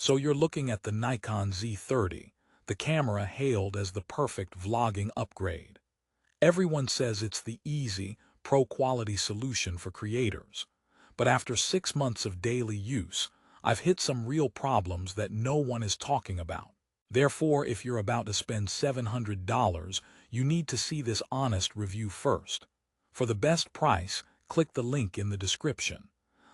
So you're looking at the Nikon Z30, the camera hailed as the perfect vlogging upgrade. Everyone says it's the easy, pro-quality solution for creators. But after 6 months of daily use, I've hit some real problems that no one is talking about. Therefore, if you're about to spend $700, you need to see this honest review first. For the best price, click the link in the description.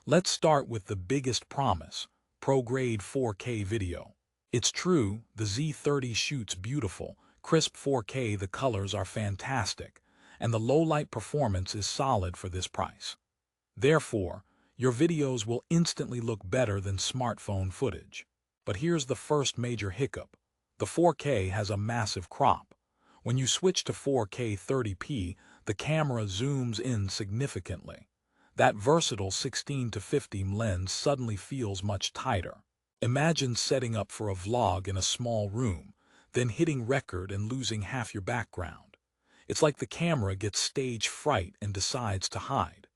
Let's start with the biggest promise: pro-grade 4K video. It's true, the Z30 shoots beautiful, crisp 4K, the colors are fantastic, and the low-light performance is solid for this price. Therefore, your videos will instantly look better than smartphone footage. But here's the first major hiccup. The 4K has a massive crop. When you switch to 4K 30p, the camera zooms in significantly. That versatile 16-50 lens suddenly feels much tighter. Imagine setting up for a vlog in a small room, then hitting record and losing half your background. It's like the camera gets stage fright and decides to hide.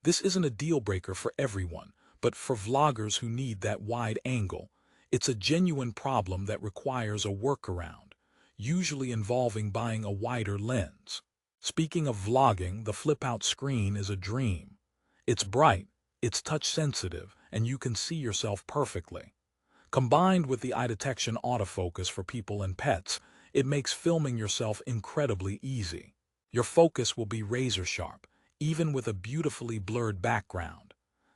This isn't a deal breaker for everyone, but for vloggers who need that wide angle, it's a genuine problem that requires a workaround, usually involving buying a wider lens. Speaking of vlogging, the flip-out screen is a dream. It's bright, it's touch-sensitive, and you can see yourself perfectly. Combined with the eye detection autofocus for people and pets, it makes filming yourself incredibly easy. Your focus will be razor-sharp, even with a beautifully blurred background.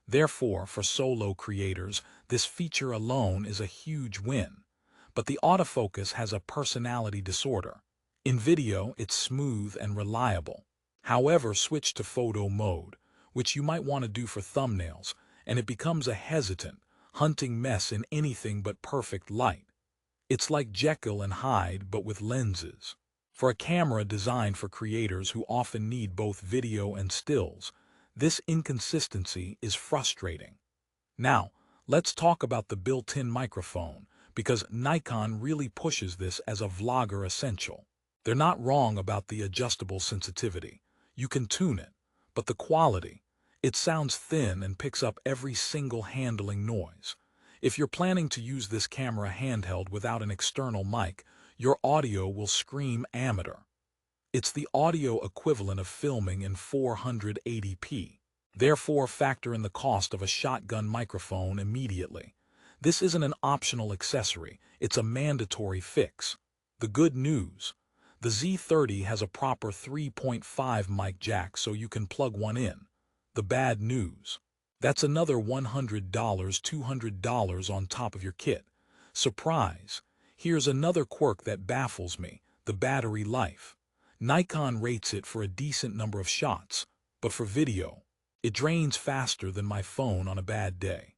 Therefore, for solo creators, this feature alone is a huge win. But the autofocus has a personality disorder. In video, it's smooth and reliable. However, switch to photo mode, which you might want to do for thumbnails, and it becomes a hesitant, hunting mess in anything but perfect light. It's like Jekyll and Hyde, but with lenses. For a camera designed for creators who often need both video and stills, this inconsistency is frustrating. Now, let's talk about the built-in microphone, because Nikon really pushes this as a vlogger essential. They're not wrong about the adjustable sensitivity. You can tune it, but the quality, it sounds thin and picks up every single handling noise. If you're planning to use this camera handheld without an external mic, your audio will scream amateur. It's the audio equivalent of filming in 480p. Therefore, factor in the cost of a shotgun microphone immediately. This isn't an optional accessory, it's a mandatory fix. The good news: the Z30 has a proper 3.5 mic jack, so you can plug one in. The bad news: that's another $100, $200 on top of your kit. Surprise! Here's another quirk that baffles me: the battery life. Nikon rates it for a decent number of shots, but for video, it drains faster than my phone on a bad day.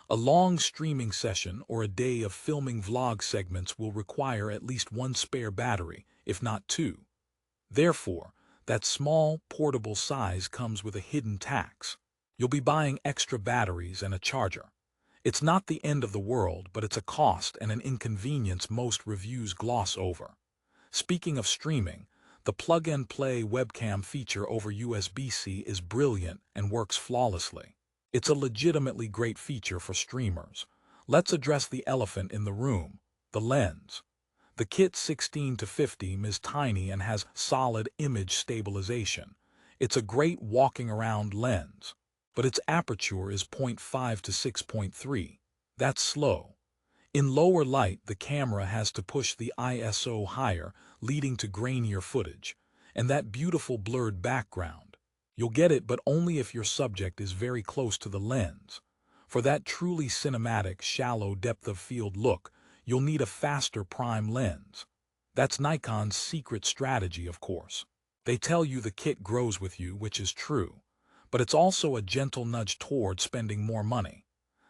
A long streaming session or a day of filming vlog segments will require at least one spare battery, if not two. Therefore, that small, portable size comes with a hidden tax. You'll be buying extra batteries and a charger. It's not the end of the world, but it's a cost and an inconvenience most reviews gloss over. Speaking of streaming, the plug-and-play webcam feature over USB-C is brilliant and works flawlessly. It's a legitimately great feature for streamers. Let's address the elephant in the room: the lens. The kit 16-50 is tiny and has solid image stabilization. It's a great walking-around lens, but its aperture is 0.5 to 6.3. That's slow. In lower light, the camera has to push the ISO higher, leading to grainier footage, and that beautiful blurred background. You'll get it, but only if your subject is very close to the lens. For that truly cinematic, shallow depth of field look, you'll need a faster prime lens. That's Nikon's secret strategy, of course. They tell you the kit grows with you, which is true, but it's also a gentle nudge toward spending more money.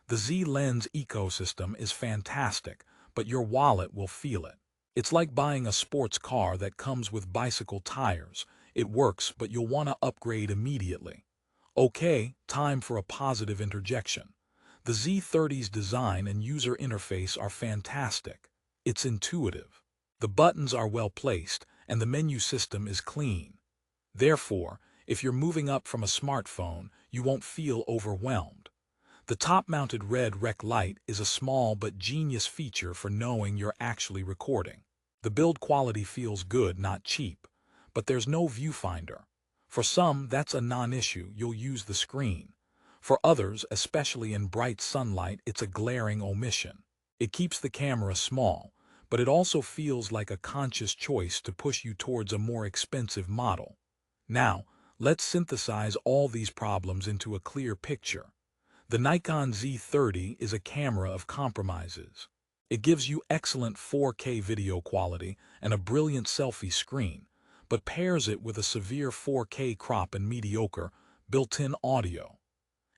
The Z lens ecosystem is fantastic, but your wallet will feel it. It's like buying a sports car that comes with bicycle tires. It works, but you'll want to upgrade immediately. Okay, time for a positive interjection. The Z30's design and user interface are fantastic. It's intuitive. The buttons are well placed, and the menu system is clean. Therefore, if you're moving up from a smartphone, you won't feel overwhelmed. The top-mounted red rec light is a small but genius feature for knowing you're actually recording. The build quality feels good, not cheap, but there's no viewfinder. For some, that's a non-issue, you'll use the screen. For others, especially in bright sunlight, it's a glaring omission. It keeps the camera small, but it also feels like a conscious choice to push you towards a more expensive model. Now, let's synthesize all these problems into a clear picture. The Nikon Z30 is a camera of compromises. It gives you excellent 4K video quality and a brilliant selfie screen, but pairs it with a severe 4K crop and mediocre built-in audio.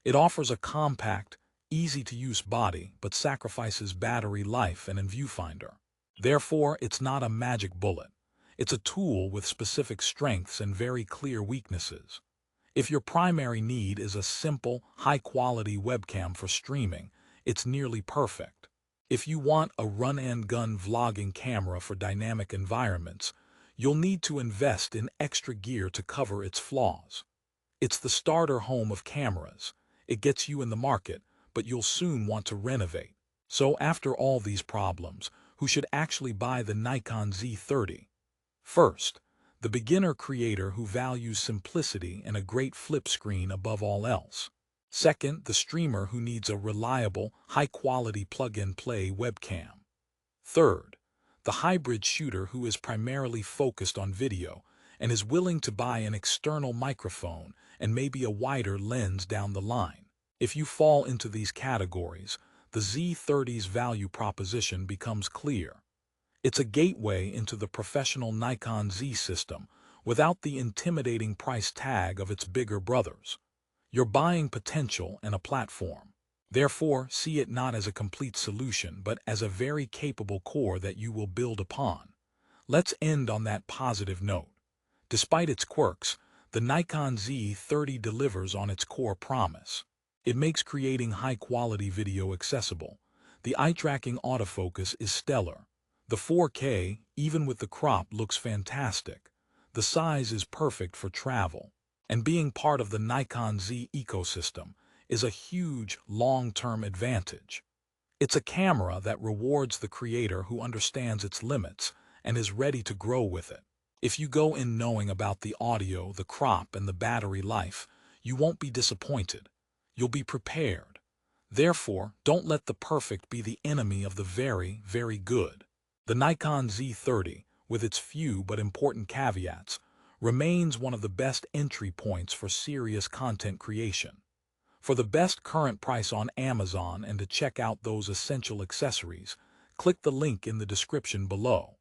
It offers a compact, easy-to-use body but sacrifices battery life and viewfinder. Therefore, it's not a magic bullet. It's a tool with specific strengths and very clear weaknesses. If your primary need is a simple, high-quality webcam for streaming, it's nearly perfect. If you want a run-and-gun vlogging camera for dynamic environments, you'll need to invest in extra gear to cover its flaws. It's the starter home of cameras. It gets you in the market, but you'll soon want to renovate. So after all these problems, who should actually buy the Nikon Z30? First, the beginner creator who values simplicity and a great flip screen above all else. Second, the streamer who needs a reliable, high-quality plug-and-play webcam. Third, the hybrid shooter who is primarily focused on video and is willing to buy an external microphone and maybe a wider lens down the line. If you fall into these categories, the Z30's value proposition becomes clear. It's a gateway into the professional Nikon Z system without the intimidating price tag of its bigger brothers. You're buying potential and a platform. Therefore, see it not as a complete solution, but as a very capable core that you will build upon. Let's end on that positive note. Despite its quirks, the Nikon Z30 delivers on its core promise. It makes creating high-quality video accessible. The eye-tracking autofocus is stellar. The 4K, even with the crop, looks fantastic. The size is perfect for travel. And being part of the Nikon Z ecosystem is a huge long-term advantage. It's a camera that rewards the creator who understands its limits and is ready to grow with it. If you go in knowing about the audio, the crop, and the battery life, you won't be disappointed. You'll be prepared. Therefore, don't let the perfect be the enemy of the very, very good. The Nikon Z30, with its few but important caveats, remains one of the best entry points for serious content creation. For the best current price on Amazon and to check out those essential accessories, click the link in the description below.